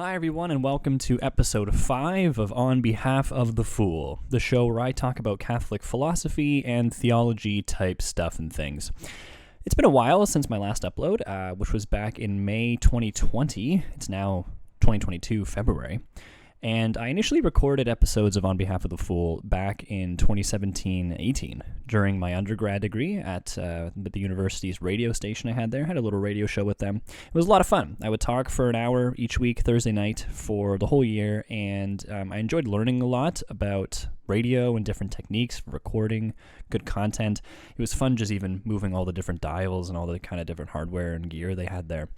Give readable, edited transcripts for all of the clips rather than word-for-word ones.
Hi, everyone, and welcome to episode 5 of On Behalf of the Fool, the show where I talk about Catholic philosophy and theology type stuff and things. It's been a while since my last upload, which was back in May 2020. It's now 2022, February. And I initially recorded episodes of On Behalf of the Fool back in 2017-18 during my undergrad degree at the university's radio station I had there. I had a little radio show with them. It was a lot of fun. I would talk for an hour each week, Thursday night, for the whole year, and I enjoyed learning a lot about radio and different techniques for recording good content. It was fun just even moving all the different dials and all the kind of different hardware and gear they had there.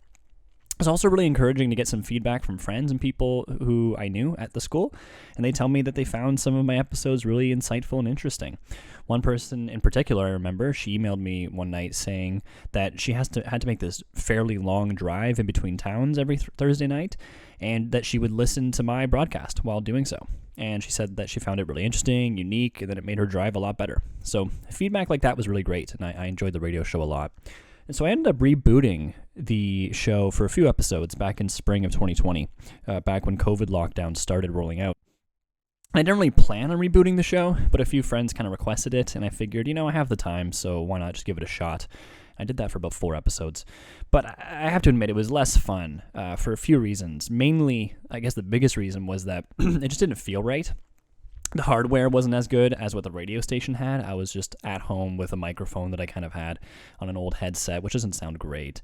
It was also really encouraging to get some feedback from friends and people who I knew at the school, and they tell me that they found some of my episodes really insightful and interesting. One person in particular, I remember, she emailed me one night saying that she had to make this fairly long drive in between towns every Thursday night, and that she would listen to my broadcast while doing so. And she said that she found it really interesting, unique, and that it made her drive a lot better. So feedback like that was really great, and I enjoyed the radio show a lot. And so I ended up rebooting the show for a few episodes back in spring of 2020, back when COVID lockdowns started rolling out. I didn't really plan on rebooting the show, but a few friends kind of requested it, and I figured, I have the time, so why not just give it a shot? I did that for about 4 episodes. But I have to admit, it was less fun for a few reasons. Mainly, I guess the biggest reason was that it just didn't feel right. The hardware wasn't as good as what the radio station had. I was just at home with a microphone that I kind of had on an old headset, which doesn't sound great.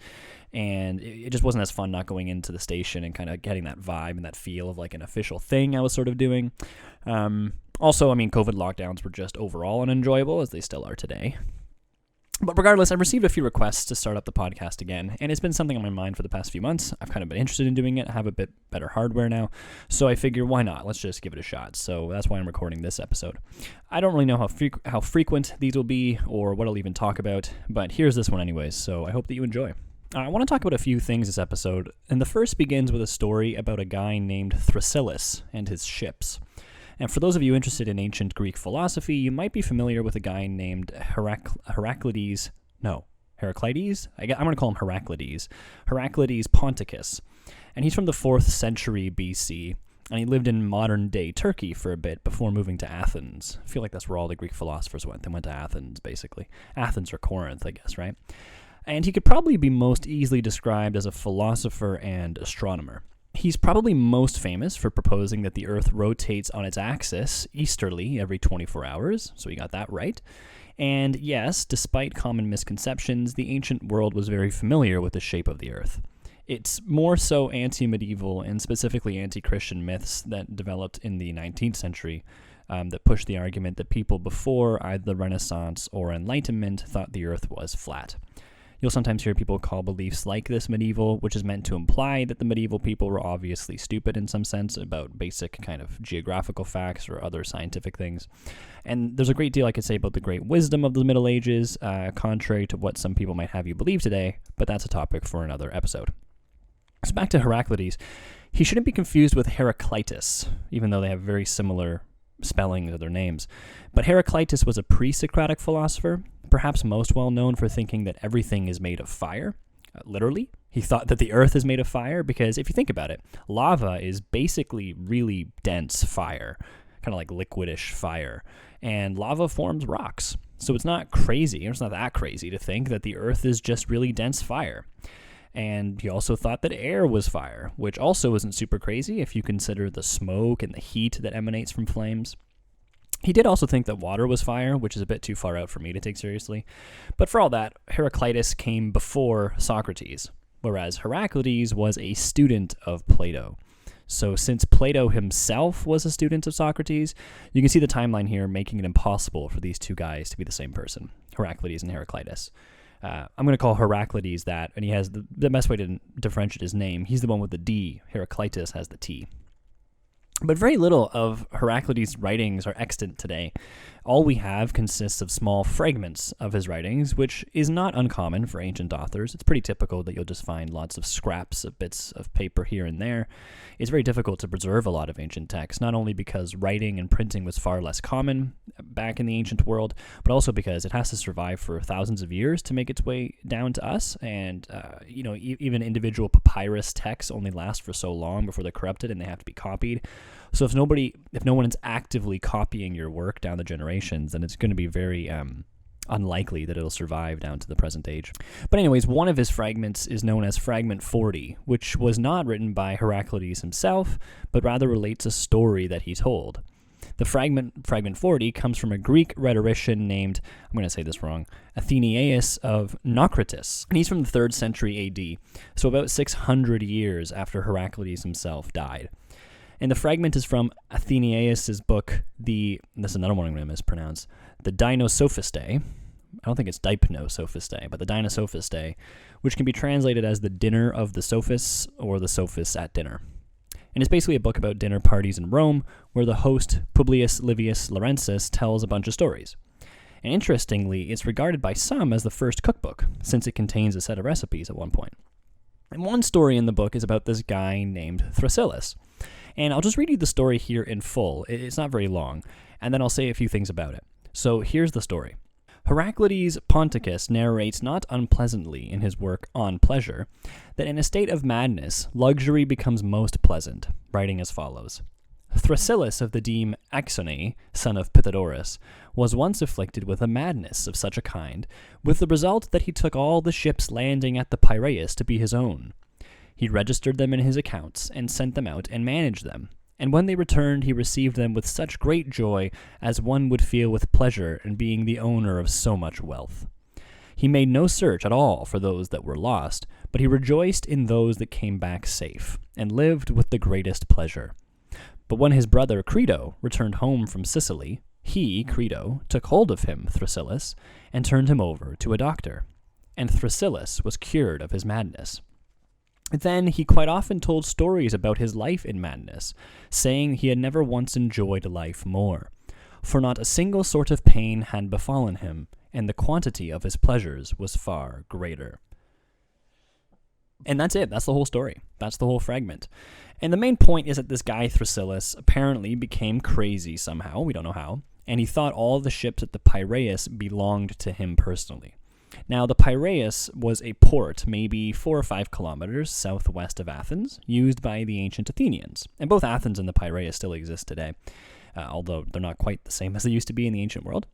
And it just wasn't as fun not going into the station and kind of getting that vibe and that feel of like an official thing I was sort of doing. Also, COVID lockdowns were just overall unenjoyable, as they still are today. But regardless, I've received a few requests to start up the podcast again, and it's been something on my mind for the past few months. I've kind of been interested in doing it. I have a bit better hardware now, so I figure, why not? Let's just give it a shot. So that's why I'm recording this episode. I don't really know how frequent these will be or what I'll even talk about, but here's this one anyways, so I hope that you enjoy. I want to talk about a few things this episode, and the first begins with a story about a guy named Thrasyllus and his ships. And for those of you interested in ancient Greek philosophy, you might be familiar with a guy named Heraclides. I'm going to call him Heraclides. Heraclides Ponticus. And he's from the 4th century BC, and he lived in modern-day Turkey for a bit before moving to Athens. I feel like that's where all the Greek philosophers went. They went to Athens, basically. Athens or Corinth, I guess, right? And he could probably be most easily described as a philosopher and astronomer. He's probably most famous for proposing that the Earth rotates on its axis easterly every 24 hours, so he got that right. And yes, despite common misconceptions, the ancient world was very familiar with the shape of the Earth. It's more so anti-medieval and specifically anti-Christian myths that developed in the 19th century that pushed the argument that people before either the Renaissance or Enlightenment thought the Earth was flat. You'll sometimes hear people call beliefs like this medieval, which is meant to imply that the medieval people were obviously stupid in some sense about basic kind of geographical facts or other scientific things. And there's a great deal I could say about the great wisdom of the Middle Ages, contrary to what some people might have you believe today, but that's a topic for another episode. So back to Heraclides. He shouldn't be confused with Heraclitus, even though they have very similar spelling of their names. But Heraclitus was a pre-Socratic philosopher, perhaps most well known for thinking that everything is made of fire. Literally, he thought that the Earth is made of fire because if you think about it, lava is basically really dense fire, kind of like liquidish fire, and lava forms rocks. So it's not crazy, it's not that crazy to think that the Earth is just really dense fire. And he also thought that air was fire, which also isn't super crazy if you consider the smoke and the heat that emanates from flames. He did also think that water was fire, which is a bit too far out for me to take seriously. But for all that, Heraclitus came before Socrates, whereas Heraclides was a student of Plato. So since Plato himself was a student of Socrates, you can see the timeline here making it impossible for these two guys to be the same person, Heraclides and Heraclitus. I'm going to call Heraclides that, and he has the best way to differentiate his name. He's the one with the D. Heraclitus has the T. But very little of Heraclides' writings are extant today. All we have consists of small fragments of his writings, which is not uncommon for ancient authors. It's pretty typical that you'll just find lots of scraps of bits of paper here and there. It's very difficult to preserve a lot of ancient texts, not only because writing and printing was far less common back in the ancient world, but also because it has to survive for thousands of years to make its way down to us. And, even individual papyrus texts only last for so long before they're corrupted and they have to be copied. So if no one is actively copying your work down the generations, then it's going to be very unlikely that it'll survive down to the present age. But anyways, one of his fragments is known as Fragment 40, which was not written by Heraclides himself, but rather relates a story that he told. The fragment 40 comes from a Greek rhetorician named, I'm going to say this wrong, Athenaeus of Naucratis. And he's from the 3rd century AD, so about 600 years after Heraclides himself died. And the fragment is from Athenaeus' book, this is another one I'm going to mispronounce, the Dinosophistae. I don't think it's Dipnosophistae, but the Dinosophistae, which can be translated as the Dinner of the Sophists or the Sophists at Dinner. And it's basically a book about dinner parties in Rome, where the host, Publius Livius Laurenus, tells a bunch of stories. And interestingly, it's regarded by some as the first cookbook, since it contains a set of recipes at one point. And one story in the book is about this guy named Thrasyllus. And I'll just read you the story here in full. It's not very long, and then I'll say a few things about it. So here's the story. Heraclides Ponticus narrates not unpleasantly in his work On Pleasure that in a state of madness, luxury becomes most pleasant, writing as follows. Thrasyllus of the deme Axone, son of Pythodorus, was once afflicted with a madness of such a kind, with the result that he took all the ships landing at the Piraeus to be his own. He registered them in his accounts, and sent them out and managed them. And when they returned, he received them with such great joy as one would feel with pleasure in being the owner of so much wealth. He made no search at all for those that were lost, but he rejoiced in those that came back safe, and lived with the greatest pleasure. But when his brother Credo returned home from Sicily, he, Credo, took hold of him, Thrasyllus, and turned him over to a doctor. And Thrasyllus was cured of his madness. Then he quite often told stories about his life in madness, saying he had never once enjoyed life more, for not a single sort of pain had befallen him, and the quantity of his pleasures was far greater. And that's it. That's the whole story. That's the whole fragment. And the main point is that this guy Thrasyllus apparently became crazy somehow, we don't know how, and he thought all the ships at the Piraeus belonged to him personally. Now, the Piraeus was a port maybe 4 or 5 kilometers southwest of Athens, used by the ancient Athenians. And both Athens and the Piraeus still exist today, although they're not quite the same as they used to be in the ancient world.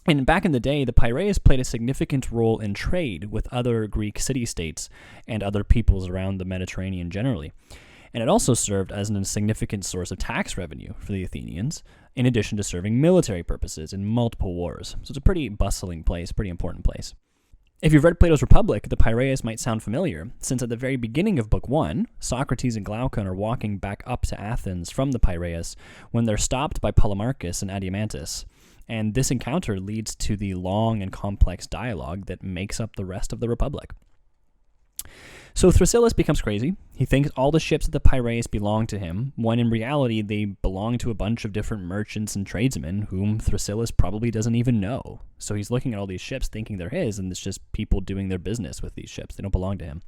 And back in the day, the Piraeus played a significant role in trade with other Greek city-states and other peoples around the Mediterranean generally. And it also served as a significant source of tax revenue for the Athenians, in addition to serving military purposes in multiple wars. So it's a pretty bustling place, pretty important place. If you've read Plato's Republic, the Piraeus might sound familiar, since at the very beginning of Book 1, Socrates and Glaucon are walking back up to Athens from the Piraeus when they're stopped by Polemarchus and Adeimantus. And this encounter leads to the long and complex dialogue that makes up the rest of the Republic. So Thrasyllus becomes crazy. He thinks all the ships at the Piraeus belong to him, when in reality they belong to a bunch of different merchants and tradesmen whom Thrasyllus probably doesn't even know. So he's looking at all these ships thinking they're his, and it's just people doing their business with these ships. They don't belong to him.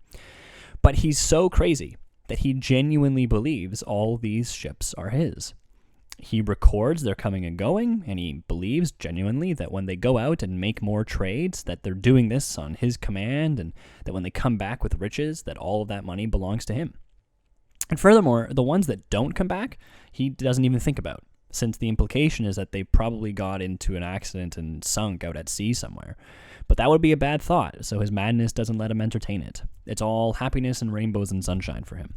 But he's so crazy that he genuinely believes all these ships are his. He records their coming and going, and he believes genuinely that when they go out and make more trades, that they're doing this on his command, and that when they come back with riches, that all of that money belongs to him. And furthermore, the ones that don't come back, he doesn't even think about, since the implication is that they probably got into an accident and sunk out at sea somewhere. But that would be a bad thought, so his madness doesn't let him entertain it. It's all happiness and rainbows and sunshine for him.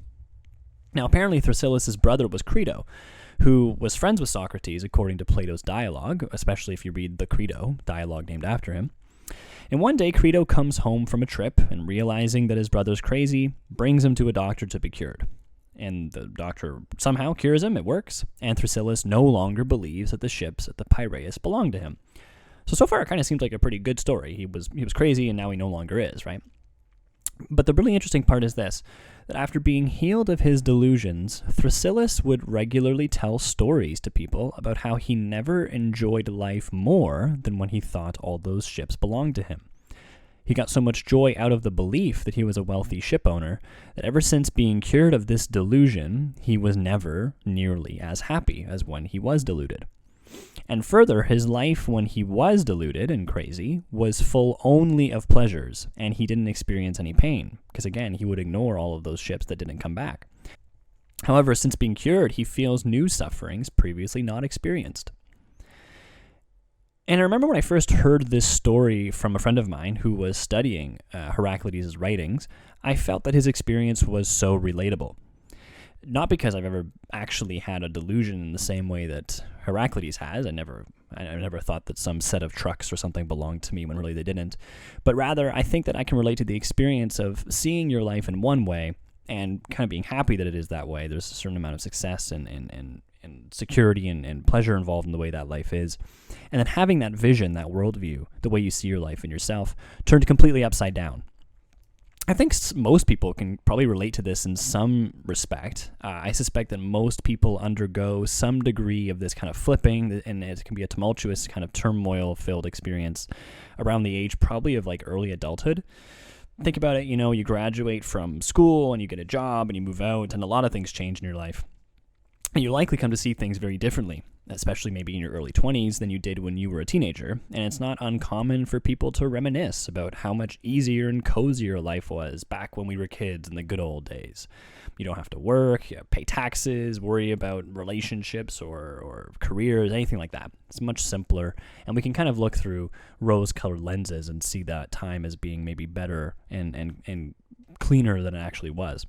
Now, apparently Thrasyllus' brother was Credo, who was friends with Socrates according to Plato's dialogue, especially if you read the Credo, dialogue named after him. And one day Credo comes home from a trip and, realizing that his brother's crazy, brings him to a doctor to be cured. And the doctor somehow cures him, it works, and Thrasyllus no longer believes that the ships at the Piraeus belong to him. So far it kind of seems like a pretty good story. He was crazy and now he no longer is, right? But the really interesting part is this. that after being healed of his delusions, Thrasyllus would regularly tell stories to people about how he never enjoyed life more than when he thought all those ships belonged to him. He got so much joy out of the belief that he was a wealthy ship owner that ever since being cured of this delusion, he was never nearly as happy as when he was deluded. And further, his life when he was deluded and crazy was full only of pleasures, and he didn't experience any pain, because again, he would ignore all of those ships that didn't come back. However, since being cured, he feels new sufferings previously not experienced. And I remember when I first heard this story from a friend of mine who was studying Heraclides' writings, I felt that his experience was so relatable. Not because I've ever actually had a delusion in the same way that Heraclides has. I never thought that some set of trucks or something belonged to me when really they didn't. But rather, I think that I can relate to the experience of seeing your life in one way and kind of being happy that it is that way. There's a certain amount of success and security and pleasure involved in the way that life is. And then having that vision, that worldview, the way you see your life and yourself, turned completely upside down. I think most people can probably relate to this in some respect. I suspect that most people undergo some degree of this kind of flipping, and it can be a tumultuous kind of turmoil-filled experience around the age probably of like early adulthood. Think about it, you graduate from school and you get a job and you move out, and a lot of things change in your life. And you likely come to see things very differently, especially maybe in your early 20s than you did when you were a teenager. And it's not uncommon for people to reminisce about how much easier and cozier life was back when we were kids in the good old days. You don't have to work, pay taxes, worry about relationships or careers, anything like that. It's much simpler, and we can kind of look through rose-colored lenses and see that time as being maybe better and cleaner than it actually was.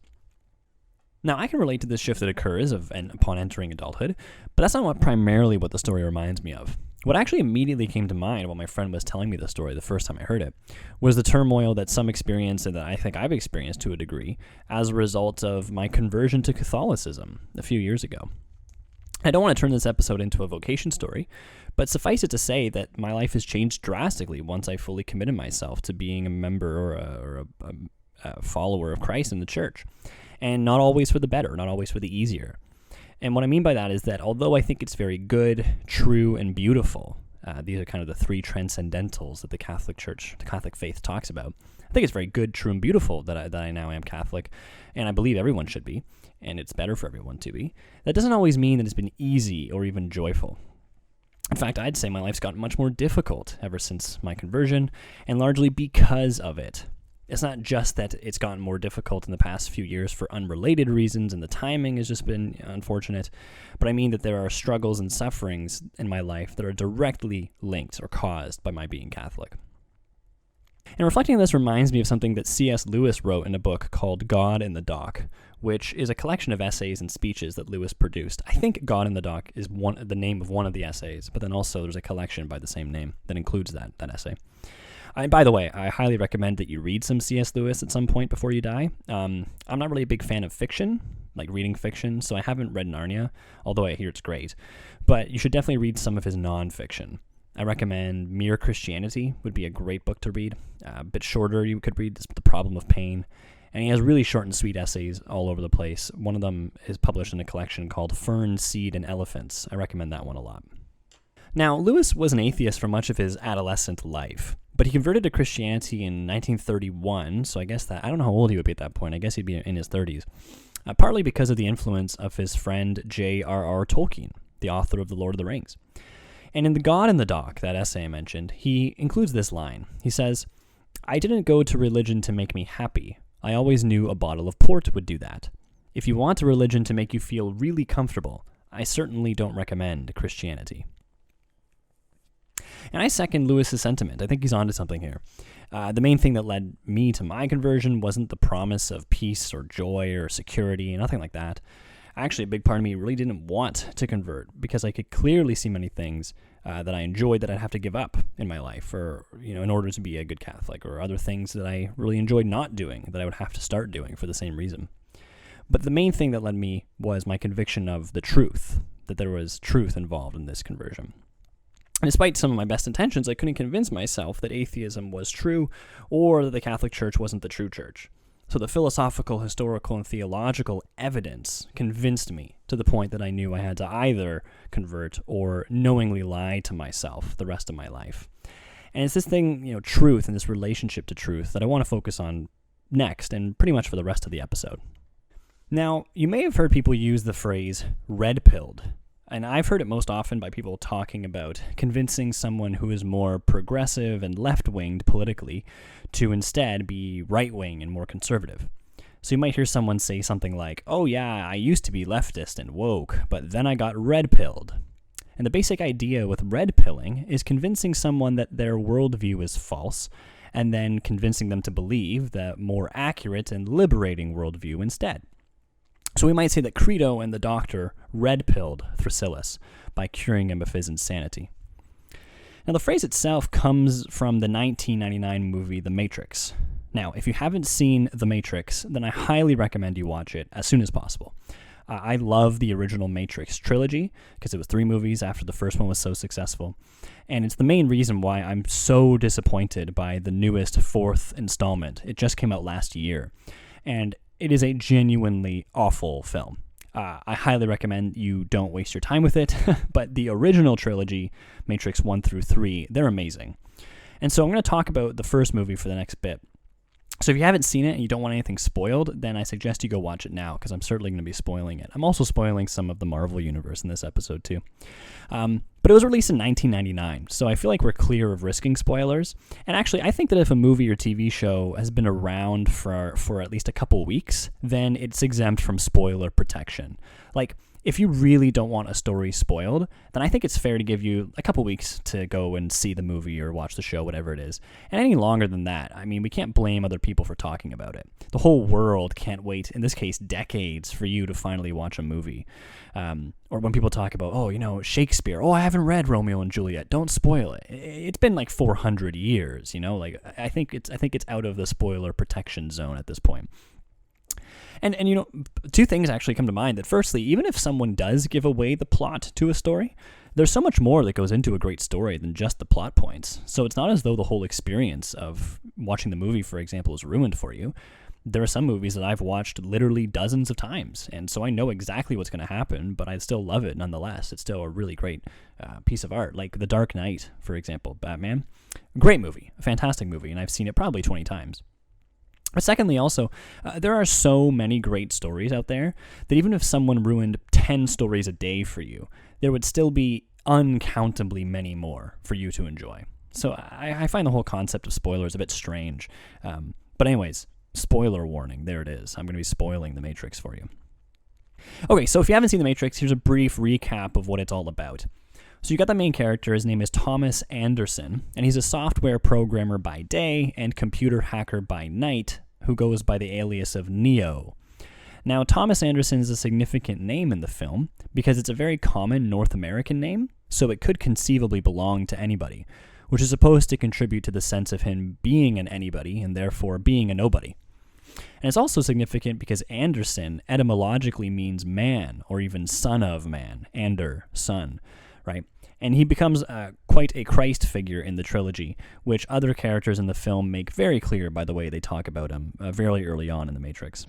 Now, I can relate to this shift that occurs upon entering adulthood, but that's not primarily what the story reminds me of. What actually immediately came to mind while my friend was telling me the story the first time I heard it was the turmoil that some experience and that I think I've experienced to a degree as a result of my conversion to Catholicism a few years ago. I don't want to turn this episode into a vocation story, but suffice it to say that my life has changed drastically once I fully committed myself to being a member or a follower of Christ in the church. And not always for the better, not always for the easier. And what I mean by that is that although I think it's very good, true, and beautiful, these are kind of the three transcendentals that the Catholic Church, the Catholic faith talks about. I think it's very good, true, and beautiful that I now am Catholic, and I believe everyone should be, and it's better for everyone to be. That doesn't always mean that it's been easy or even joyful. In fact, I'd say my life's gotten much more difficult ever since my conversion, and largely because of it. It's not just that it's gotten more difficult in the past few years for unrelated reasons and the timing has just been unfortunate, but I mean that there are struggles and sufferings in my life that are directly linked or caused by my being Catholic. And reflecting on this reminds me of something that C.S. Lewis wrote in a book called God in the Dock, which is a collection of essays and speeches that Lewis produced. I think God in the Dock is the name of one of the essays, but then also there's a collection by the same name that includes that essay. And by the way, I highly recommend that you read some C.S. Lewis at some point before you die. I'm not really a big fan of fiction, like reading fiction, so I haven't read Narnia, although I hear it's great. But you should definitely read some of his nonfiction. I recommend Mere Christianity would be a great book to read. A bit shorter, you could read The Problem of Pain. And he has really short and sweet essays all over the place. One of them is published in a collection called Fern, Seed, and Elephants. I recommend that one a lot. Now, Lewis was an atheist for much of his adolescent life, but he converted to Christianity in 1931, so I don't know how old he would be at that point. I guess he'd be in his 30s, partly because of the influence of his friend J.R.R. Tolkien, the author of The Lord of the Rings. And in the God in the Dock, that essay I mentioned, he includes this line. He says, "I didn't go to religion to make me happy. I always knew a bottle of port would do that. If you want a religion to make you feel really comfortable, I certainly don't recommend Christianity." And I second Lewis's sentiment. I think he's onto something here. The main thing that led me to my conversion wasn't the promise of peace or joy or security, nothing like that. Actually, a big part of me really didn't want to convert because I could clearly see many things that I enjoyed that I'd have to give up in my life in order to be a good Catholic, or other things that I really enjoyed not doing that I would have to start doing for the same reason. But the main thing that led me was my conviction of the truth, that there was truth involved in this conversion. And despite some of my best intentions, I couldn't convince myself that atheism was true or that the Catholic Church wasn't the true church. So the philosophical, historical, and theological evidence convinced me to the point that I knew I had to either convert or knowingly lie to myself the rest of my life. And it's this thing, truth and this relationship to truth that I want to focus on next and pretty much for the rest of the episode. Now, you may have heard people use the phrase red-pilled, and I've heard it most often by people talking about convincing someone who is more progressive and left-winged politically to instead be right-wing and more conservative. So you might hear someone say something like, "Oh yeah, I used to be leftist and woke, but then I got red-pilled." And the basic idea with red-pilling is convincing someone that their worldview is false, and then convincing them to believe the more accurate and liberating worldview instead. So we might say that Credo and the Doctor red-pilled Thrasyllus by curing him of his insanity. Now, the phrase itself comes from the 1999 movie The Matrix. Now, if you haven't seen The Matrix, then I highly recommend you watch it as soon as possible. I love the original Matrix trilogy because it was 3 movies after the first one was so successful. And it's the main reason why I'm so disappointed by the newest 4th installment. It just came out last year. And it is a genuinely awful film. I highly recommend you don't waste your time with it, but the original trilogy, Matrix 1 through 3, they're amazing. And so I'm going to talk about the first movie for the next bit. So if you haven't seen it and you don't want anything spoiled, then I suggest you go watch it now, because I'm certainly going to be spoiling it. I'm also spoiling some of the Marvel Universe in this episode, too. But it was released in 1999, so I feel like we're clear of risking spoilers. And actually, I think that if a movie or TV show has been around for at least a couple weeks, then it's exempt from spoiler protection. Like, if you really don't want a story spoiled, then I think it's fair to give you a couple weeks to go and see the movie or watch the show, whatever it is. And any longer than that, I mean, we can't blame other people for talking about it. The whole world can't wait, in this case, decades, for you to finally watch a movie. Or when people talk about, Shakespeare, I haven't read Romeo and Juliet, don't spoil it. It's been like 400 years, I think it's out of the spoiler protection zone at this point. And 2 things actually come to mind. That firstly, even if someone does give away the plot to a story, there's so much more that goes into a great story than just the plot points. So it's not as though the whole experience of watching the movie, for example, is ruined for you. There are some movies that I've watched literally dozens of times, and so I know exactly what's going to happen, but I still love it nonetheless. It's still a really great piece of art, like The Dark Knight, for example, Batman. Great movie, a fantastic movie, and I've seen it probably 20 times. But secondly, also, there are so many great stories out there that even if someone ruined 10 stories a day for you, there would still be uncountably many more for you to enjoy. So I find the whole concept of spoilers a bit strange. But anyways, spoiler warning, there it is. I'm going to be spoiling The Matrix for you. Okay, so if you haven't seen The Matrix, here's a brief recap of what it's all about. So you got the main character, his name is Thomas Anderson, and he's a software programmer by day and computer hacker by night who goes by the alias of Neo. Now, Thomas Anderson is a significant name in the film because it's a very common North American name, so it could conceivably belong to anybody, which is supposed to contribute to the sense of him being an anybody and therefore being a nobody. And it's also significant because Anderson etymologically means man or even son of man, Ander, son, right? And he becomes quite a Christ figure in the trilogy, which other characters in the film make very clear by the way they talk about him very early on in The Matrix.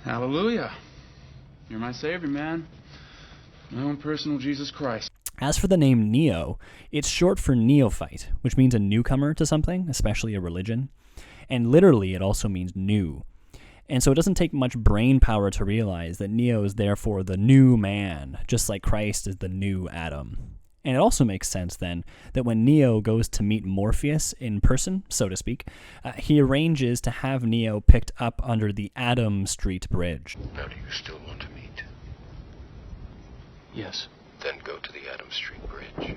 Hallelujah. You're my savior, man. My own personal Jesus Christ. As for the name Neo, it's short for neophyte, which means a newcomer to something, especially a religion. And literally, it also means new. And so it doesn't take much brain power to realize that Neo is therefore the new man, just like Christ is the new Adam. And it also makes sense, then, that when Neo goes to meet Morpheus in person, so to speak, he arranges to have Neo picked up under the Adam Street Bridge. Now, do you still want to meet? Yes. Then go to the Adam Street Bridge.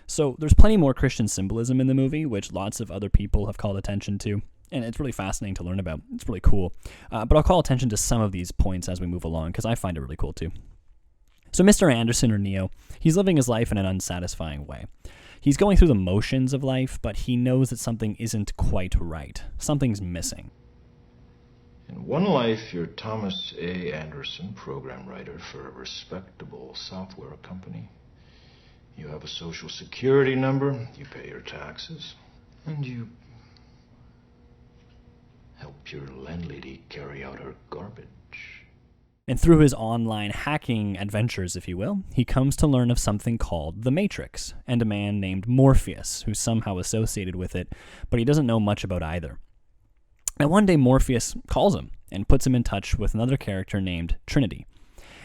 So there's plenty more Christian symbolism in the movie, which lots of other people have called attention to. And it's really fascinating to learn about. It's really cool. But I'll call attention to some of these points as we move along, because I find it really cool too. So Mr. Anderson, or Neo, he's living his life in an unsatisfying way. He's going through the motions of life, but he knows that something isn't quite right. Something's missing. In one life, you're Thomas A. Anderson, program writer for a respectable software company. You have a social security number, you pay your taxes, and you help your landlady carry out her garbage. And through his online hacking adventures, if you will, he comes to learn of something called the Matrix, and a man named Morpheus, who's somehow associated with it, but he doesn't know much about either. Now one day Morpheus calls him and puts him in touch with another character named Trinity.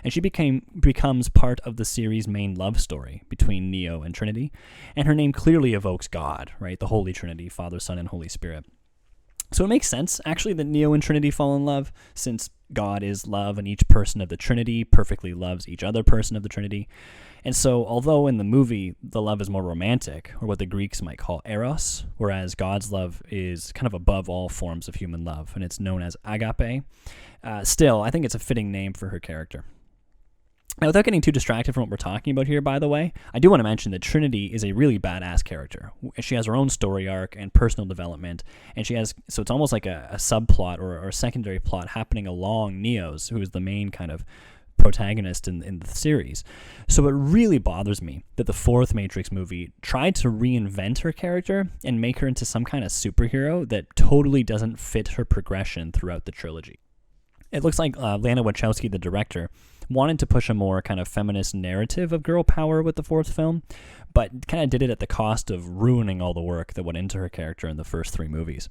And she becomes part of the series' main love story between Neo and Trinity, and her name clearly evokes God, right? The Holy Trinity, Father, Son, and Holy Spirit. So it makes sense, actually, that Neo and Trinity fall in love, since God is love and each person of the Trinity perfectly loves each other person of the Trinity. And so, although in the movie the love is more romantic, or what the Greeks might call eros, whereas God's love is kind of above all forms of human love, and it's known as agape, still, I think it's a fitting name for her character. Now, without getting too distracted from what we're talking about here, by the way, I do want to mention that Trinity is a really badass character. She has her own story arc and personal development, and so it's almost like a subplot or a secondary plot happening along Neo's, who is the main kind of protagonist in the series. So it really bothers me that the fourth Matrix movie tried to reinvent her character and make her into some kind of superhero that totally doesn't fit her progression throughout the trilogy. It looks like Lana Wachowski, the director, wanted to push a more kind of feminist narrative of girl power with the fourth film, but kind of did it at the cost of ruining all the work that went into her character in the first three movies.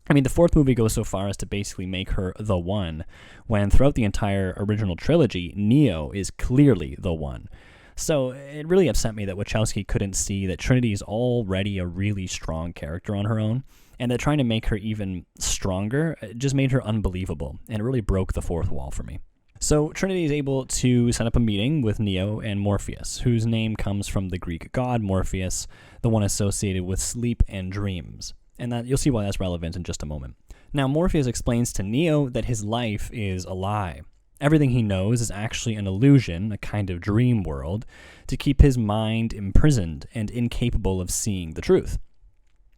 I mean, the fourth movie goes so far as to basically make her the one, when throughout the entire original trilogy, Neo is clearly the one. So it really upset me that Wachowski couldn't see that Trinity is already a really strong character on her own, and that trying to make her even stronger just made her unbelievable, and it really broke the fourth wall for me. So Trinity is able to set up a meeting with Neo and Morpheus, whose name comes from the Greek god Morpheus, the one associated with sleep and dreams. And that you'll see why that's relevant in just a moment. Now, Morpheus explains to Neo that his life is a lie. Everything he knows is actually an illusion, a kind of dream world, to keep his mind imprisoned and incapable of seeing the truth.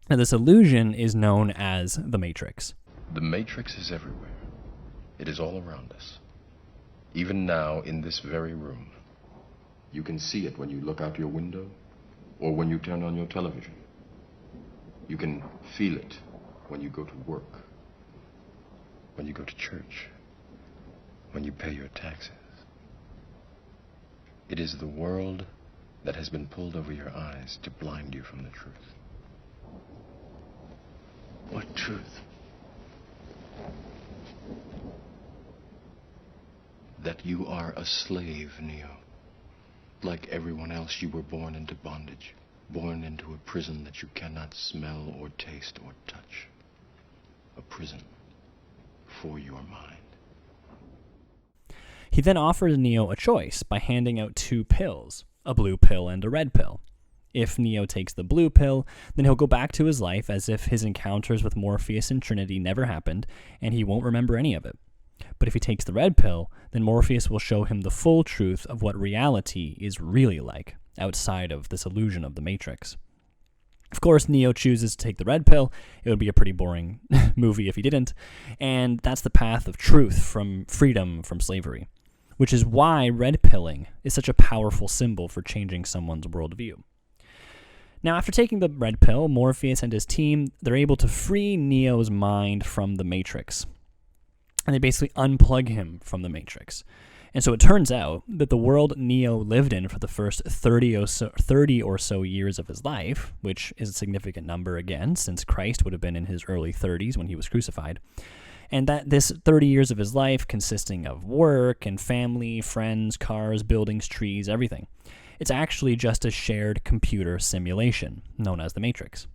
Now, this illusion is known as the Matrix. The Matrix is everywhere. It is all around us. Even now, in this very room. You can see it when you look out your window or when you turn on your television. You can feel it when you go to work, when you go to church, when you pay your taxes. It is the world that has been pulled over your eyes to blind you from the truth. What truth? That you are a slave, Neo. Like everyone else, you were born into bondage. Born into a prison that you cannot smell or taste or touch. A prison for your mind. He then offers Neo a choice by handing out two pills, a blue pill and a red pill. If Neo takes the blue pill, then he'll go back to his life as if his encounters with Morpheus and Trinity never happened, and he won't remember any of it. But if he takes the red pill, then Morpheus will show him the full truth of what reality is really like, outside of this illusion of the Matrix. Of course, Neo chooses to take the red pill. It would be a pretty boring movie if he didn't, and that's the path of truth, from freedom from slavery, which is why red pilling is such a powerful symbol for changing someone's worldview. Now, after taking the red pill, Morpheus and his team, they're able to free Neo's mind from the Matrix, and they basically unplug him from the Matrix. And so it turns out that the world Neo lived in for the first 30 or so years of his life, which is a significant number again, since Christ would have been in his early 30s when he was crucified, and that this 30 years of his life consisting of work and family, friends, cars, buildings, trees, everything, it's actually just a shared computer simulation known as the Matrix.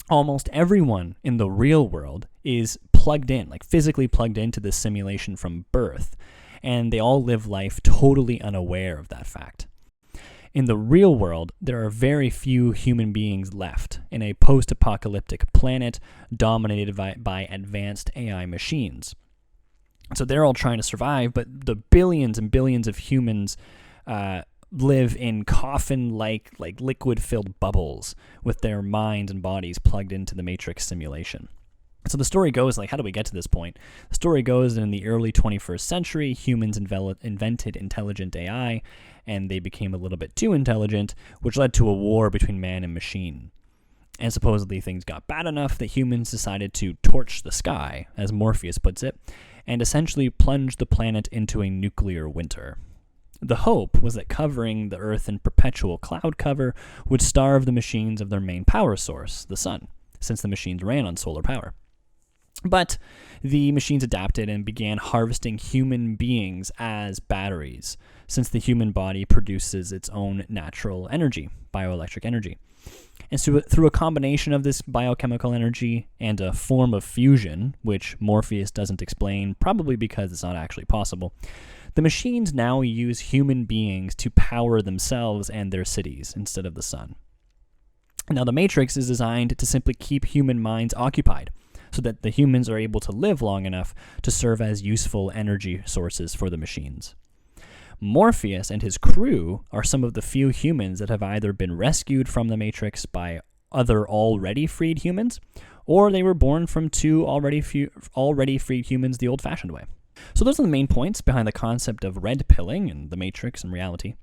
Almost everyone in the real world is plugged in, like physically plugged into this simulation from birth, and they all live life totally unaware of that fact. In the real world, there are very few human beings left in a post-apocalyptic planet dominated by advanced AI machines. So they're all trying to survive, but the billions and billions of humans live in coffin-like, liquid-filled bubbles with their minds and bodies plugged into the Matrix simulation. So the story goes, how do we get to this point? The story goes in the early 21st century, humans invented intelligent AI, and they became a little bit too intelligent, which led to a war between man and machine. And supposedly things got bad enough that humans decided to torch the sky, as Morpheus puts it, and essentially plunge the planet into a nuclear winter. The hope was that covering the Earth in perpetual cloud cover would starve the machines of their main power source, the sun, since the machines ran on solar power. But the machines adapted and began harvesting human beings as batteries, since the human body produces its own natural energy, bioelectric energy. And so through a combination of this biochemical energy and a form of fusion, which Morpheus doesn't explain, probably because it's not actually possible, the machines now use human beings to power themselves and their cities instead of the sun. Now, the Matrix is designed to simply keep human minds occupied, so that the humans are able to live long enough to serve as useful energy sources for the machines. Morpheus and his crew are some of the few humans that have either been rescued from the Matrix by other already freed humans, or they were born from two already freed humans the old-fashioned way. So those are the main points behind the concept of red pilling and the Matrix and reality.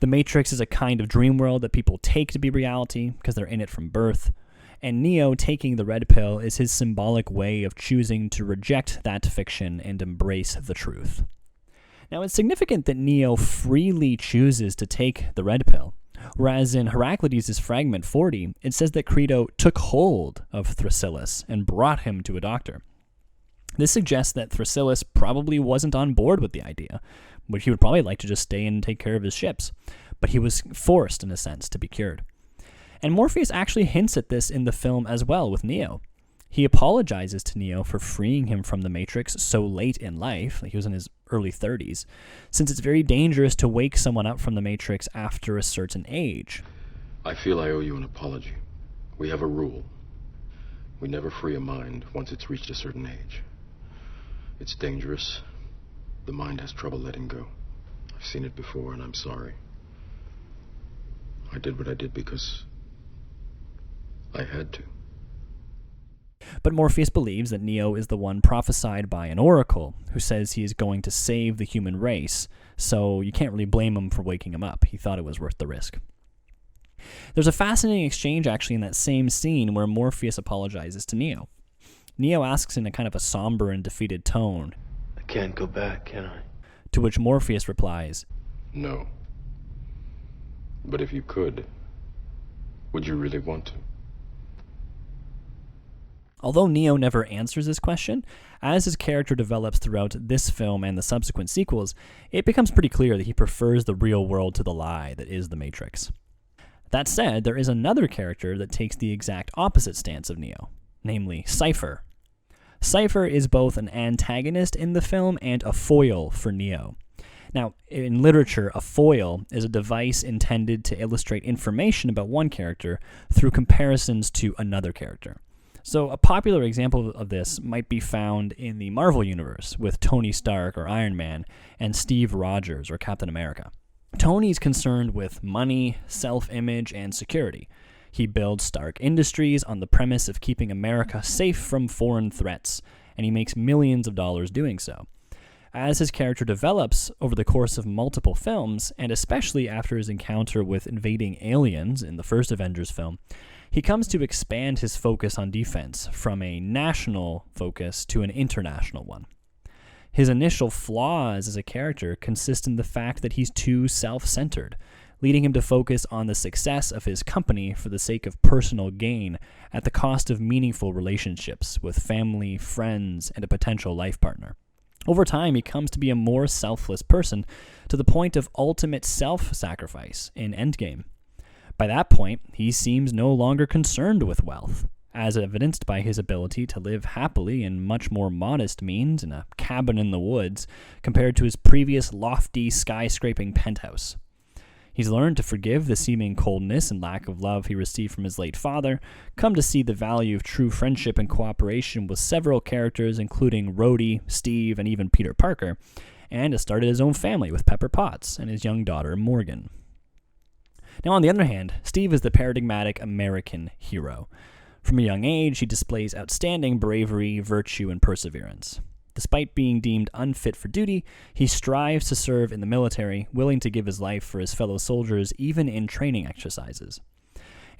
The Matrix is a kind of dream world that people take to be reality because they're in it from birth. And Neo taking the red pill is his symbolic way of choosing to reject that fiction and embrace the truth. Now, it's significant that Neo freely chooses to take the red pill, whereas in Heraclides' Fragment 40, it says that Credo took hold of Thrasyllus and brought him to a doctor. This suggests that Thrasyllus probably wasn't on board with the idea, but he would probably like to just stay and take care of his ships, but he was forced, in a sense, to be cured. And Morpheus actually hints at this in the film as well with Neo. He apologizes to Neo for freeing him from the Matrix so late in life, he was in his early 30s, since it's very dangerous to wake someone up from the Matrix after a certain age. I feel I owe you an apology. We have a rule. We never free a mind once it's reached a certain age. It's dangerous. The mind has trouble letting go. I've seen it before, and I'm sorry. I did what I did because I had to. But Morpheus believes that Neo is the one prophesied by an oracle who says he is going to save the human race, so you can't really blame him for waking him up. He thought it was worth the risk. There's a fascinating exchange actually in that same scene where Morpheus apologizes to Neo. Neo asks in a kind of a somber and defeated tone, I can't go back, can I? To which Morpheus replies, No. But if you could, would you really want to? Although Neo never answers this question, as his character develops throughout this film and the subsequent sequels, it becomes pretty clear that he prefers the real world to the lie that is the Matrix. That said, there is another character that takes the exact opposite stance of Neo, namely Cypher. Cypher is both an antagonist in the film and a foil for Neo. Now, in literature, a foil is a device intended to illustrate information about one character through comparisons to another character. So a popular example of this might be found in the Marvel Universe with Tony Stark or Iron Man and Steve Rogers or Captain America. Tony's concerned with money, self-image, and security. He builds Stark Industries on the premise of keeping America safe from foreign threats, and he makes millions of dollars doing so. As his character develops over the course of multiple films, and especially after his encounter with invading aliens in the first Avengers film, he comes to expand his focus on defense from a national focus to an international one. His initial flaws as a character consist in the fact that he's too self-centered, leading him to focus on the success of his company for the sake of personal gain at the cost of meaningful relationships with family, friends, and a potential life partner. Over time, he comes to be a more selfless person to the point of ultimate self-sacrifice in Endgame. By that point, he seems no longer concerned with wealth, as evidenced by his ability to live happily in much more modest means in a cabin in the woods compared to his previous lofty, skyscraping penthouse. He's learned to forgive the seeming coldness and lack of love he received from his late father, come to see the value of true friendship and cooperation with several characters including Rhodey, Steve, and even Peter Parker, and has started his own family with Pepper Potts and his young daughter Morgan. Now, on the other hand, Steve is the paradigmatic American hero. From a young age, he displays outstanding bravery, virtue, and perseverance. Despite being deemed unfit for duty, he strives to serve in the military, willing to give his life for his fellow soldiers even in training exercises.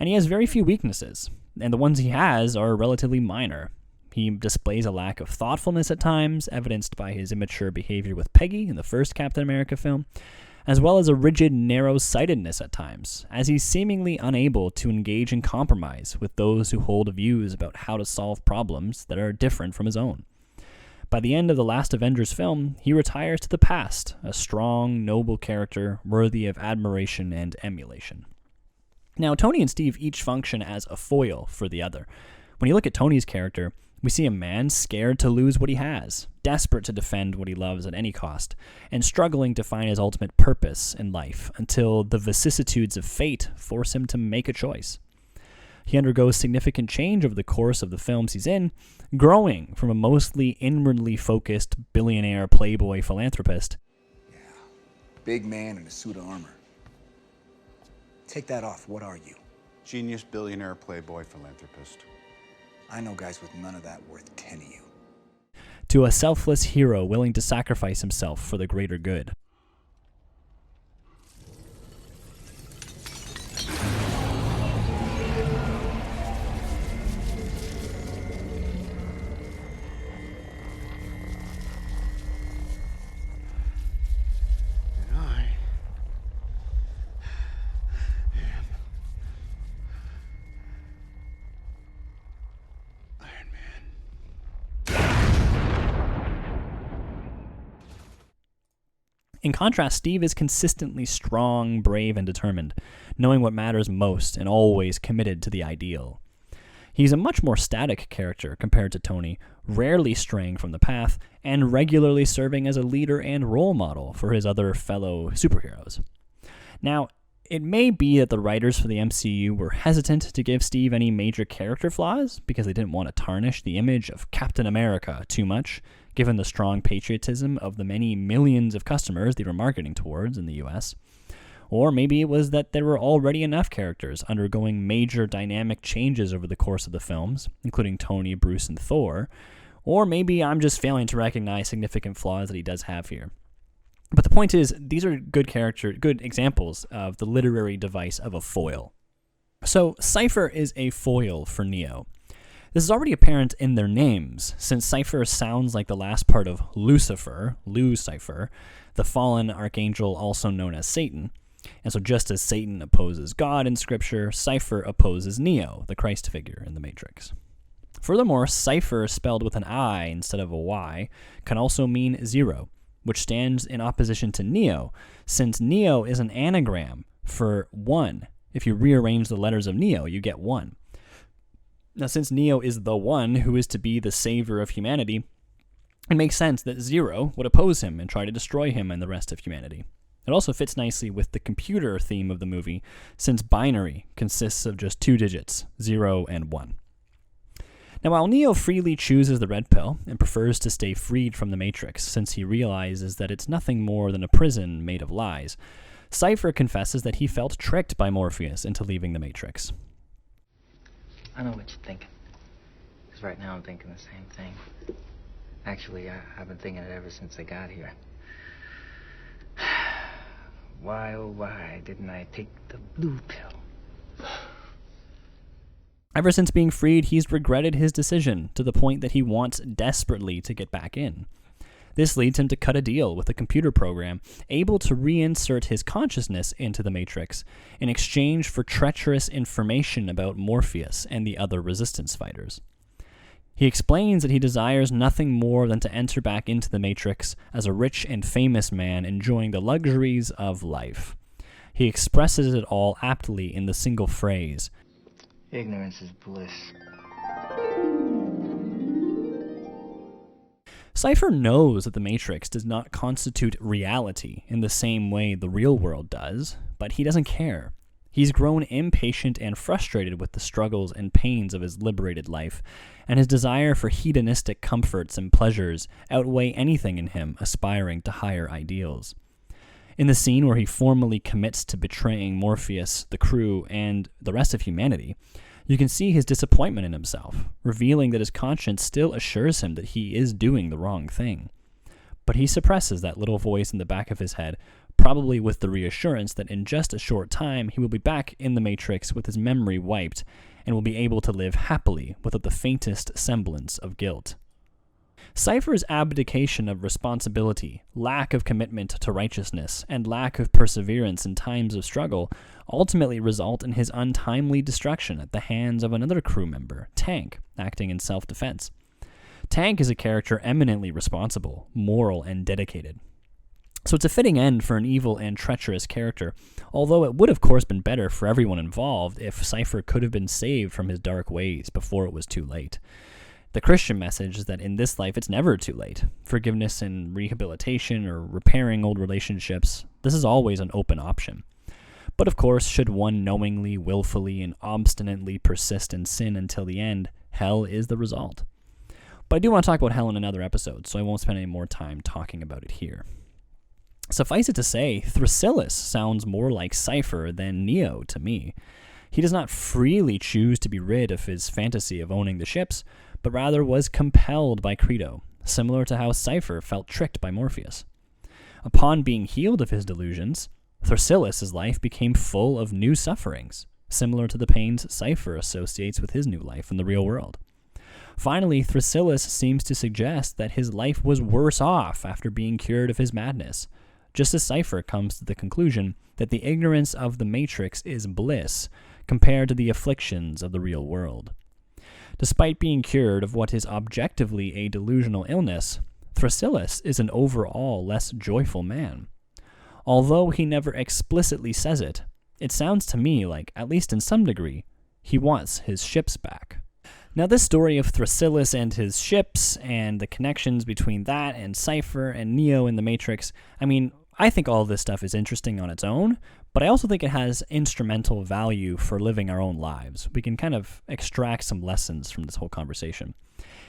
And he has very few weaknesses, and the ones he has are relatively minor. He displays a lack of thoughtfulness at times, evidenced by his immature behavior with Peggy in the first Captain America film, as well as a rigid, narrow-sightedness at times, as he's seemingly unable to engage in compromise with those who hold views about how to solve problems that are different from his own. By the end of the last Avengers film, he retires to the past, a strong, noble character worthy of admiration and emulation. Now, Tony and Steve each function as a foil for the other. When you look at Tony's character, we see a man scared to lose what he has, desperate to defend what he loves at any cost, and struggling to find his ultimate purpose in life until the vicissitudes of fate force him to make a choice. He undergoes significant change over the course of the films he's in, growing from a mostly inwardly focused billionaire playboy philanthropist. Yeah, big man in a suit of armor. Take that off, what are you? Genius, billionaire, playboy, philanthropist. I know guys with none of that worth 10 of you. To a selfless hero willing to sacrifice himself for the greater good. In contrast, Steve is consistently strong, brave, and determined, knowing what matters most and always committed to the ideal. He's a much more static character compared to Tony, rarely straying from the path, and regularly serving as a leader and role model for his other fellow superheroes. Now, it may be that the writers for the MCU were hesitant to give Steve any major character flaws because they didn't want to tarnish the image of Captain America too much, given the strong patriotism of the many millions of customers they were marketing towards in the US. Or maybe it was that there were already enough characters undergoing major dynamic changes over the course of the films, including Tony, Bruce, and Thor. Or maybe I'm just failing to recognize significant flaws that he does have here. But the point is, these are good examples of the literary device of a foil. So, Cypher is a foil for Neo. This is already apparent in their names, since Cypher sounds like the last part of Lucifer, Lucifer, the fallen archangel also known as Satan. And so just as Satan opposes God in Scripture, Cypher opposes Neo, the Christ figure in the Matrix. Furthermore, Cypher spelled with an I instead of a Y can also mean zero, which stands in opposition to Neo, since Neo is an anagram for one. If you rearrange the letters of Neo, you get one. Now, since Neo is the one who is to be the savior of humanity, it makes sense that Zero would oppose him and try to destroy him and the rest of humanity. It also fits nicely with the computer theme of the movie, since binary consists of just two digits, 0 and 1. Now, while Neo freely chooses the red pill and prefers to stay freed from the Matrix, since he realizes that it's nothing more than a prison made of lies, Cypher confesses that he felt tricked by Morpheus into leaving the Matrix. I know what you're thinking. Because right now I'm thinking the same thing. Actually, I've been thinking it ever since I got here. Why, oh why, didn't I take the blue pill? Ever since being freed, he's regretted his decision to the point that he wants desperately to get back in. This leads him to cut a deal with a computer program able to reinsert his consciousness into the Matrix in exchange for treacherous information about Morpheus and the other resistance fighters. He explains that he desires nothing more than to enter back into the Matrix as a rich and famous man enjoying the luxuries of life. He expresses it all aptly in the single phrase, "Ignorance is bliss." Cypher knows that the Matrix does not constitute reality in the same way the real world does, but he doesn't care. He's grown impatient and frustrated with the struggles and pains of his liberated life, and his desire for hedonistic comforts and pleasures outweigh anything in him aspiring to higher ideals. In the scene where he formally commits to betraying Morpheus, the crew, and the rest of humanity, You can see his disappointment in himself, revealing that his conscience still assures him that he is doing the wrong thing. But he suppresses that little voice in the back of his head, probably with the reassurance that in just a short time he will be back in the Matrix with his memory wiped and will be able to live happily without the faintest semblance of guilt. Cypher's abdication of responsibility, lack of commitment to righteousness, and lack of perseverance in times of struggle ultimately result in his untimely destruction at the hands of another crew member, Tank, acting in self-defense. Tank is a character eminently responsible, moral, and dedicated. So it's a fitting end for an evil and treacherous character, although it would of course been better for everyone involved if Cypher could have been saved from his dark ways before it was too late. The Christian message is that in this life it's never too late. Forgiveness and rehabilitation or repairing old relationships, this is always an open option. But of course, should one knowingly, willfully, and obstinately persist in sin until the end, hell is the result. But I do want to talk about hell in another episode, so I won't spend any more time talking about it here. Suffice it to say, Thrasyllus sounds more like Cypher than Neo to me. He does not freely choose to be rid of his fantasy of owning the ships, but rather was compelled by Credo, similar to how Cypher felt tricked by Morpheus. Upon being healed of his delusions, Thrasyllus' life became full of new sufferings, similar to the pains Cypher associates with his new life in the real world. Finally, Thrasyllus seems to suggest that his life was worse off after being cured of his madness, just as Cypher comes to the conclusion that the ignorance of the Matrix is bliss compared to the afflictions of the real world. Despite being cured of what is objectively a delusional illness, Thrasyllus is an overall less joyful man. Although he never explicitly says it, it sounds to me like, at least in some degree, he wants his ships back. Now, this story of Thrasyllus and his ships, and the connections between that and Cypher and Neo in the Matrix, I think all of this stuff is interesting on its own, but I also think it has instrumental value for living our own lives. We can kind of extract some lessons from this whole conversation.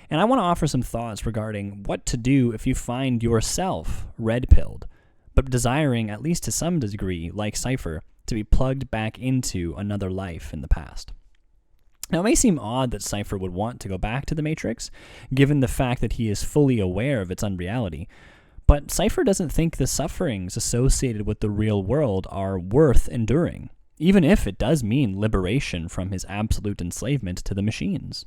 And I want to offer some thoughts regarding what to do if you find yourself red-pilled, but desiring, at least to some degree, like Cypher, to be plugged back into another life in the past. Now, it may seem odd that Cypher would want to go back to the Matrix, given the fact that he is fully aware of its unreality, but Cypher doesn't think the sufferings associated with the real world are worth enduring, even if it does mean liberation from his absolute enslavement to the machines.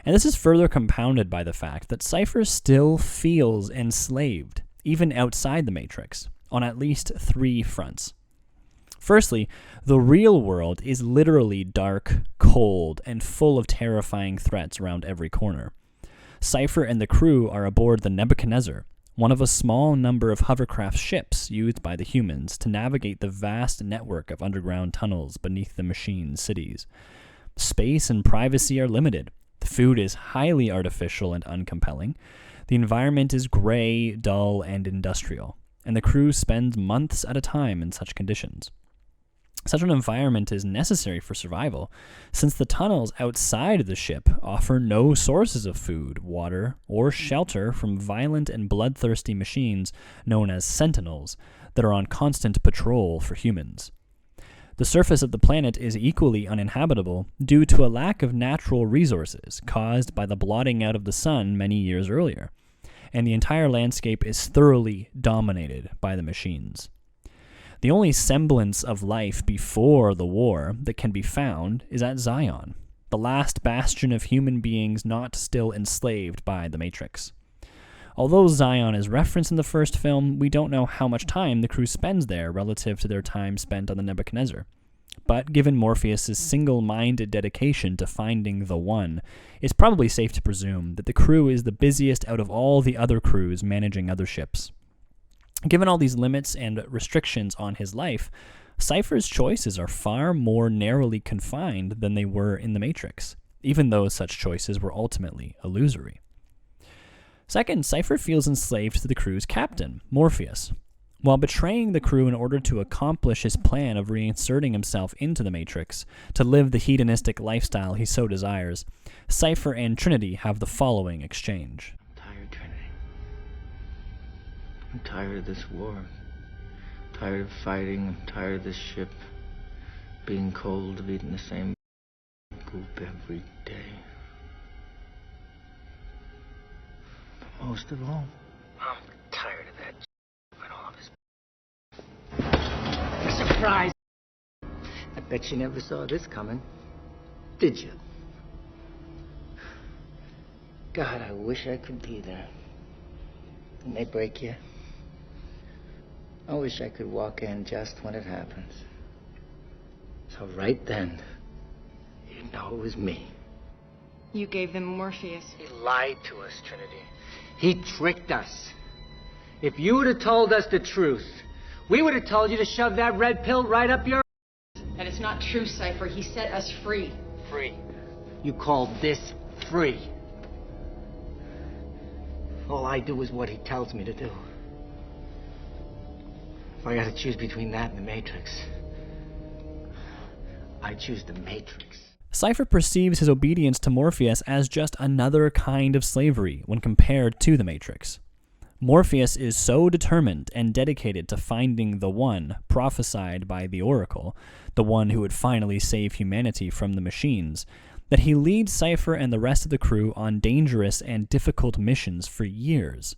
And this is further compounded by the fact that Cypher still feels enslaved, even outside the Matrix, on at least 3 fronts. Firstly, the real world is literally dark, cold, and full of terrifying threats around every corner. Cypher and the crew are aboard the Nebuchadnezzar, one of a small number of hovercraft ships used by the humans to navigate the vast network of underground tunnels beneath the machine cities. Space and privacy are limited. The food is highly artificial and uncompelling. The environment is gray, dull, and industrial, and the crew spends months at a time in such conditions. Such an environment is necessary for survival, since the tunnels outside of the ship offer no sources of food, water, or shelter from violent and bloodthirsty machines known as Sentinels that are on constant patrol for humans. The surface of the planet is equally uninhabitable due to a lack of natural resources caused by the blotting out of the sun many years earlier, and the entire landscape is thoroughly dominated by the machines. The only semblance of life before the war that can be found is at Zion, the last bastion of human beings not still enslaved by the Matrix. Although Zion is referenced in the first film, we don't know how much time the crew spends there relative to their time spent on the Nebuchadnezzar. But given Morpheus' single-minded dedication to finding the One, it's probably safe to presume that the crew is the busiest out of all the other crews managing other ships. Given all these limits and restrictions on his life, Cypher's choices are far more narrowly confined than they were in the Matrix, even though such choices were ultimately illusory. Second, Cypher feels enslaved to the crew's captain, Morpheus. While betraying the crew in order to accomplish his plan of reinserting himself into the Matrix to live the hedonistic lifestyle he so desires, Cypher and Trinity have the following exchange. I'm tired of this war. I'm tired of fighting. I'm tired of this ship being cold, of eating the same poop every day. But most of all, I'm tired of that and all of his surprise. I bet you never saw this coming, did you? God, I wish I could be there. When they break you, I wish I could walk in just when it happens. So right then, you'd know it was me. You gave them Morpheus. He lied to us, Trinity. He tricked us. If you would have told us the truth, we would have told you to shove that red pill right up your... That is not true, Cypher. He set us free. Free? You call this free? All I do is what he tells me to do. If I gotta choose between that and the Matrix, I choose the Matrix. Cypher perceives his obedience to Morpheus as just another kind of slavery when compared to the Matrix. Morpheus is so determined and dedicated to finding the one prophesied by the Oracle, the one who would finally save humanity from the machines, that he leads Cypher and the rest of the crew on dangerous and difficult missions for years.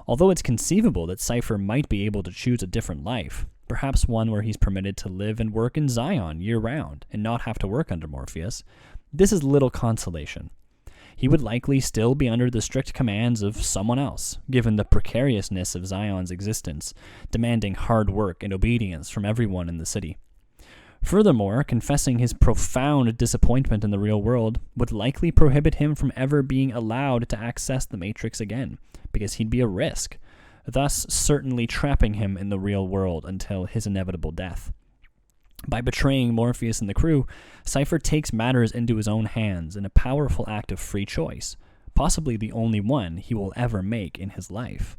Although it's conceivable that Cypher might be able to choose a different life, perhaps one where he's permitted to live and work in Zion year-round and not have to work under Morpheus, this is little consolation. He would likely still be under the strict commands of someone else, given the precariousness of Zion's existence, demanding hard work and obedience from everyone in the city. Furthermore, confessing his profound disappointment in the real world would likely prohibit him from ever being allowed to access the Matrix again, because he'd be a risk, thus certainly trapping him in the real world until his inevitable death. By betraying Morpheus and the crew, Cypher takes matters into his own hands in a powerful act of free choice, possibly the only one he will ever make in his life.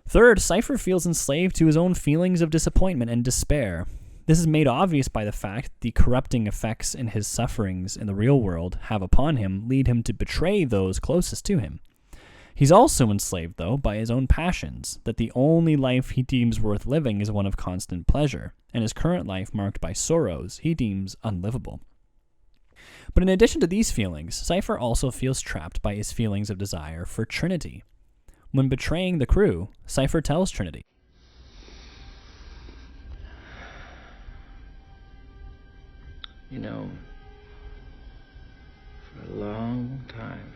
Third, Cypher feels enslaved to his own feelings of disappointment and despair. This is made obvious by the fact the corrupting effects in his sufferings in the real world have upon him lead him to betray those closest to him. He's also enslaved, though, by his own passions, that the only life he deems worth living is one of constant pleasure, and his current life marked by sorrows he deems unlivable. But in addition to these feelings, Cypher also feels trapped by his feelings of desire for Trinity. When betraying the crew, Cypher tells Trinity, You know, for a long time,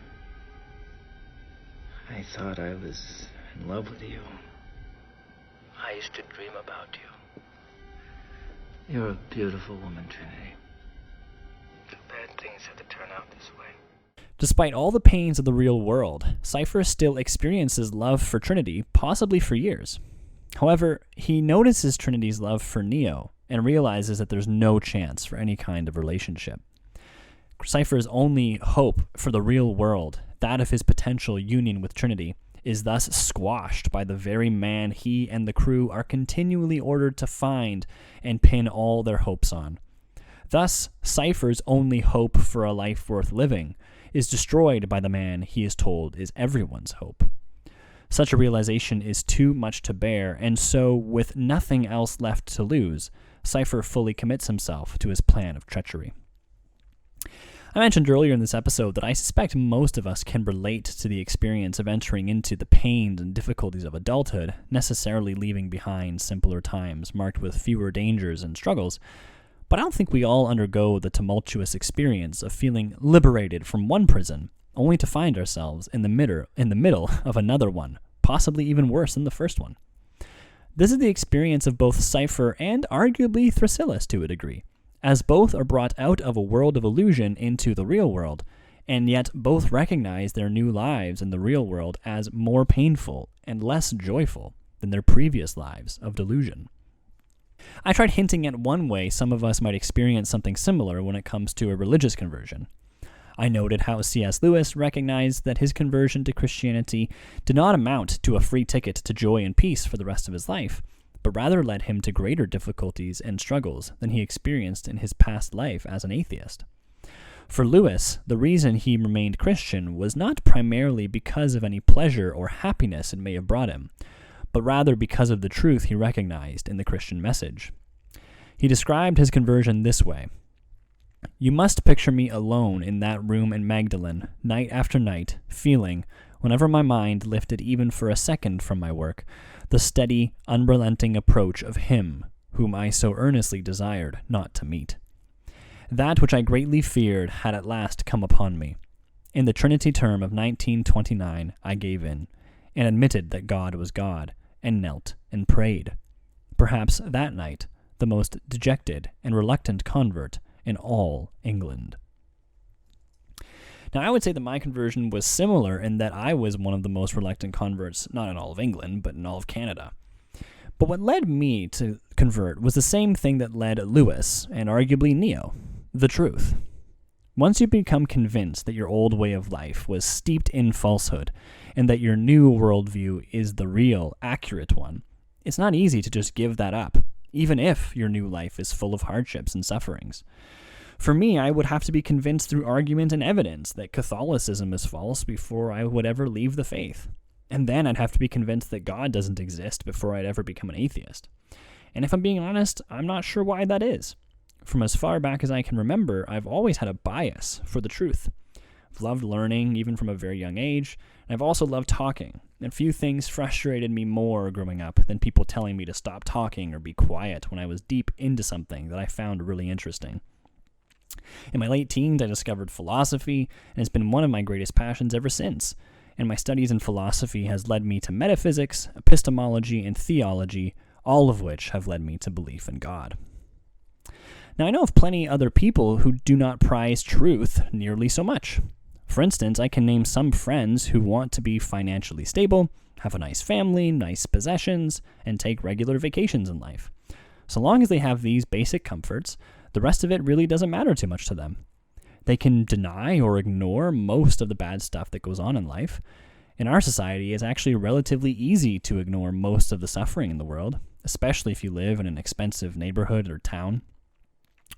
I thought I was in love with you. I used to dream about you. You're a beautiful woman, Trinity. Too bad things had to turn out this way. Despite all the pains of the real world, Cypher still experiences love for Trinity, possibly for years. However, he notices Trinity's love for Neo and realizes that there's no chance for any kind of relationship. Cypher's only hope for the real world, that of his potential union with Trinity, is thus squashed by the very man he and the crew are continually ordered to find and pin all their hopes on. Thus, Cypher's only hope for a life worth living is destroyed by the man he is told is everyone's hope. Such a realization is too much to bear, and so, with nothing else left to lose, Cypher fully commits himself to his plan of treachery. I mentioned earlier in this episode that I suspect most of us can relate to the experience of entering into the pains and difficulties of adulthood, necessarily leaving behind simpler times marked with fewer dangers and struggles, but I don't think we all undergo the tumultuous experience of feeling liberated from one prison, only to find ourselves in the middle of another one, possibly even worse than the first one. This is the experience of both Cypher and arguably Thrasyllus to a degree, as both are brought out of a world of illusion into the real world, and yet both recognize their new lives in the real world as more painful and less joyful than their previous lives of delusion. I tried hinting at one way some of us might experience something similar when it comes to a religious conversion. I noted how C.S. Lewis recognized that his conversion to Christianity did not amount to a free ticket to joy and peace for the rest of his life, but rather led him to greater difficulties and struggles than he experienced in his past life as an atheist. For Lewis, the reason he remained Christian was not primarily because of any pleasure or happiness it may have brought him, but rather because of the truth he recognized in the Christian message. He described his conversion this way: You must picture me alone in that room in Magdalen, night after night, feeling, whenever my mind lifted even for a second from my work, the steady, unrelenting approach of him whom I so earnestly desired not to meet. That which I greatly feared had at last come upon me. In the Trinity term of 1929, I gave in, and admitted that God was God, and knelt and prayed. Perhaps that night, the most dejected and reluctant convert in all England. Now, I would say that my conversion was similar in that I was one of the most reluctant converts, not in all of England, but in all of Canada. But what led me to convert was the same thing that led Lewis, and arguably Neo, the truth. Once you become convinced that your old way of life was steeped in falsehood, and that your new worldview is the real, accurate one, it's not easy to just give that up, even if your new life is full of hardships and sufferings. For me, I would have to be convinced through argument and evidence that Catholicism is false before I would ever leave the faith. And then I'd have to be convinced that God doesn't exist before I'd ever become an atheist. And if I'm being honest, I'm not sure why that is. From as far back as I can remember, I've always had a bias for the truth. I've loved learning, even from a very young age, and I've also loved talking. And few things frustrated me more growing up than people telling me to stop talking or be quiet when I was deep into something that I found really interesting. In my late teens, I discovered philosophy, and it's been one of my greatest passions ever since. And my studies in philosophy has led me to metaphysics, epistemology, and theology, all of which have led me to belief in God. Now, I know of plenty other people who do not prize truth nearly so much. For instance, I can name some friends who want to be financially stable, have a nice family, nice possessions, and take regular vacations in life. So long as they have these basic comforts, the rest of it really doesn't matter too much to them. They can deny or ignore most of the bad stuff that goes on in life. In our society, it's actually relatively easy to ignore most of the suffering in the world, especially if you live in an expensive neighborhood or town.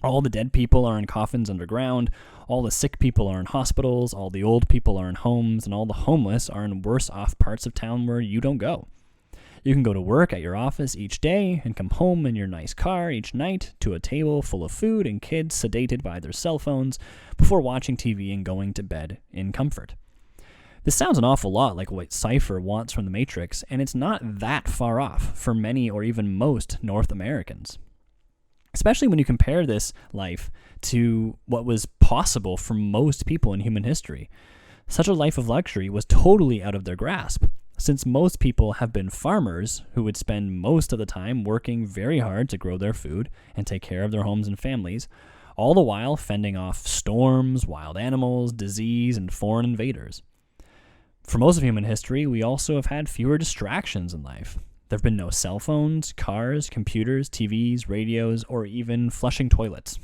All the dead people are in coffins underground, all the sick people are in hospitals, all the old people are in homes, and all the homeless are in worse off parts of town where you don't go. You can go to work at your office each day and come home in your nice car each night to a table full of food and kids sedated by their cell phones before watching TV and going to bed in comfort. This sounds an awful lot like what Cypher wants from the Matrix, and it's not that far off for many or even most North Americans. Especially when you compare this life to what was possible for most people in human history. Such a life of luxury was totally out of their grasp, since most people have been farmers who would spend most of the time working very hard to grow their food and take care of their homes and families, all the while fending off storms, wild animals, disease, and foreign invaders. For most of human history, we also have had fewer distractions in life. There have been no cell phones, cars, computers, TVs, radios, or even flushing toilets.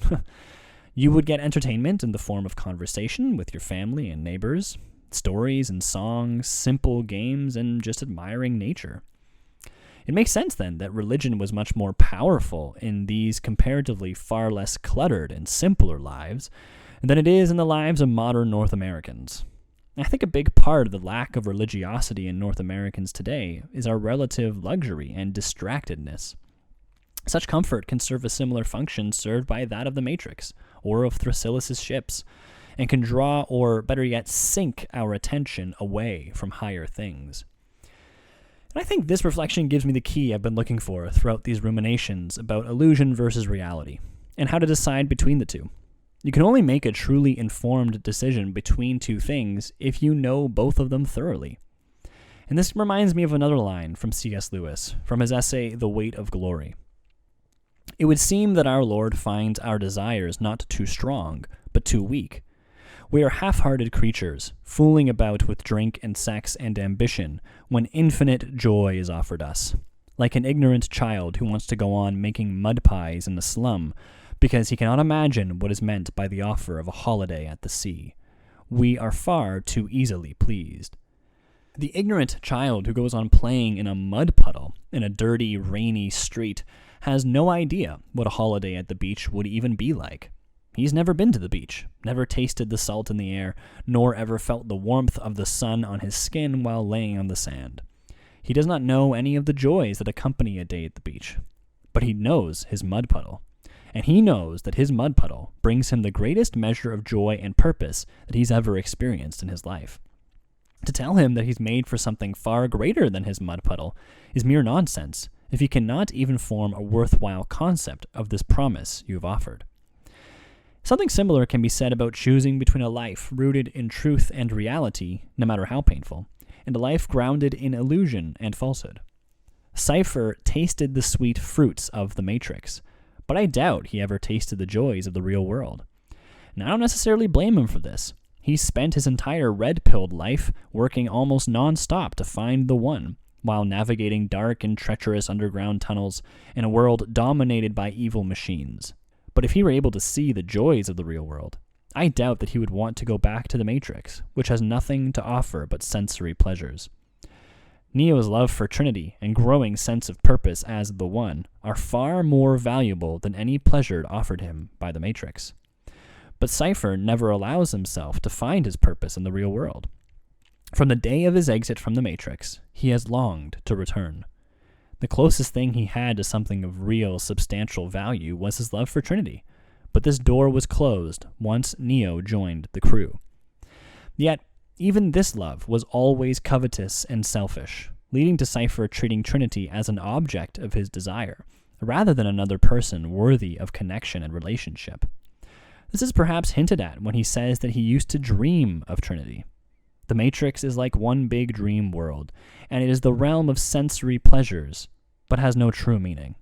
You would get entertainment in the form of conversation with your family and neighbors, stories and songs, simple games, and just admiring nature. It makes sense then that religion was much more powerful in these comparatively far less cluttered and simpler lives than it is in the lives of modern North Americans. I think a big part of the lack of religiosity in North Americans today is our relative luxury and distractedness. Such comfort can serve a similar function served by that of the Matrix, or of Thrasyllus' ships, and can draw, or better yet, sink our attention away from higher things. And I think this reflection gives me the key I've been looking for throughout these ruminations about illusion versus reality, and how to decide between the two. You can only make a truly informed decision between two things if you know both of them thoroughly. And this reminds me of another line from C.S. Lewis, from his essay, The Weight of Glory. It would seem that our Lord finds our desires not too strong, but too weak. We are half-hearted creatures, fooling about with drink and sex and ambition, when infinite joy is offered us. Like an ignorant child who wants to go on making mud pies in the slum, because he cannot imagine what is meant by the offer of a holiday at the sea. We are far too easily pleased. The ignorant child who goes on playing in a mud puddle in a dirty, rainy street has no idea what a holiday at the beach would even be like. He's never been to the beach, never tasted the salt in the air, nor ever felt the warmth of the sun on his skin while laying on the sand. He does not know any of the joys that accompany a day at the beach, but he knows his mud puddle. and he knows that his mud puddle brings him the greatest measure of joy and purpose that he's ever experienced in his life. To tell him that he's made for something far greater than his mud puddle is mere nonsense if he cannot even form a worthwhile concept of this promise you have offered. Something similar can be said about choosing between a life rooted in truth and reality, no matter how painful, and a life grounded in illusion and falsehood. Cypher tasted the sweet fruits of the Matrix, but I doubt he ever tasted the joys of the real world. And I don't necessarily blame him for this. He spent his entire red-pilled life working almost non-stop to find the one, while navigating dark and treacherous underground tunnels in a world dominated by evil machines. But if he were able to see the joys of the real world, I doubt that he would want to go back to the Matrix, which has nothing to offer but sensory pleasures. Neo's love for Trinity and growing sense of purpose as the One are far more valuable than any pleasure offered him by the Matrix. But Cypher never allows himself to find his purpose in the real world. From the day of his exit from the Matrix, he has longed to return. The closest thing he had to something of real, substantial value was his love for Trinity, but this door was closed once Neo joined the crew. Yet, even this love was always covetous and selfish, leading to Cypher treating Trinity as an object of his desire, rather than another person worthy of connection and relationship. This is perhaps hinted at when he says that he used to dream of Trinity. The Matrix is like one big dream world, and it is the realm of sensory pleasures, but has no true meaning.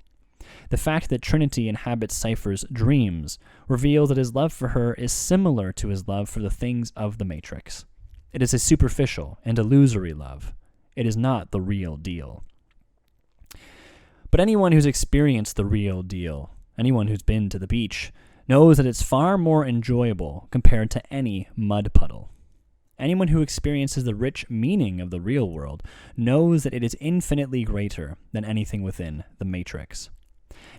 The fact that Trinity inhabits Cypher's dreams reveals that his love for her is similar to his love for the things of the Matrix. It is a superficial and illusory love. It is not the real deal. But anyone who's experienced the real deal, anyone who's been to the beach, knows that it's far more enjoyable compared to any mud puddle. Anyone who experiences the rich meaning of the real world knows that it is infinitely greater than anything within the Matrix.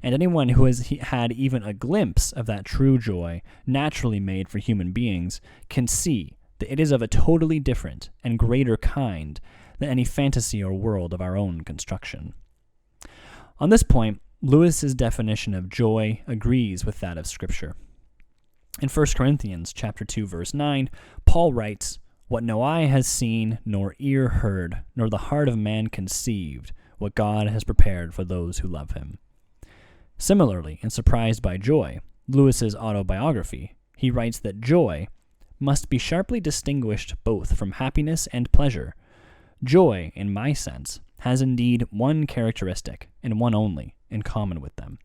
And anyone who has had even a glimpse of that true joy naturally made for human beings can see that it is of a totally different and greater kind than any fantasy or world of our own construction. On this point, Lewis's definition of joy agrees with that of Scripture. In 1 Corinthians chapter 2, verse 9, Paul writes, "What no eye has seen, nor ear heard, nor the heart of man conceived, what God has prepared for those who love him." Similarly, in Surprised by Joy, Lewis's autobiography, he writes that joy must be sharply distinguished both from happiness and pleasure. Joy, in my sense, has indeed one characteristic, and one only, in common with them: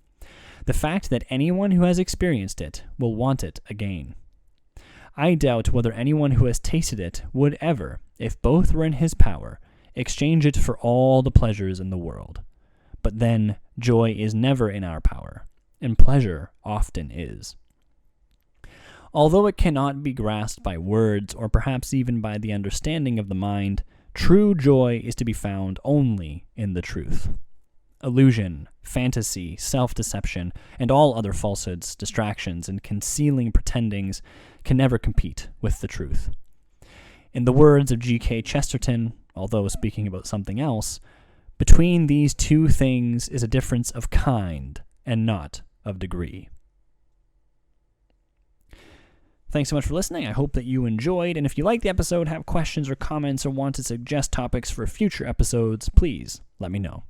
the fact that anyone who has experienced it will want it again. I doubt whether anyone who has tasted it would ever, if both were in his power, exchange it for all the pleasures in the world. But then, joy is never in our power, and pleasure often is. Although it cannot be grasped by words, or perhaps even by the understanding of the mind, true joy is to be found only in the truth. Illusion, fantasy, self-deception, and all other falsehoods, distractions, and concealing pretendings can never compete with the truth. In the words of G.K. Chesterton, although speaking about something else, between these two things is a difference of kind and not of degree. Thanks so much for listening. I hope that you enjoyed, and if you liked the episode, have questions or comments, or want to suggest topics for future episodes, please let me know.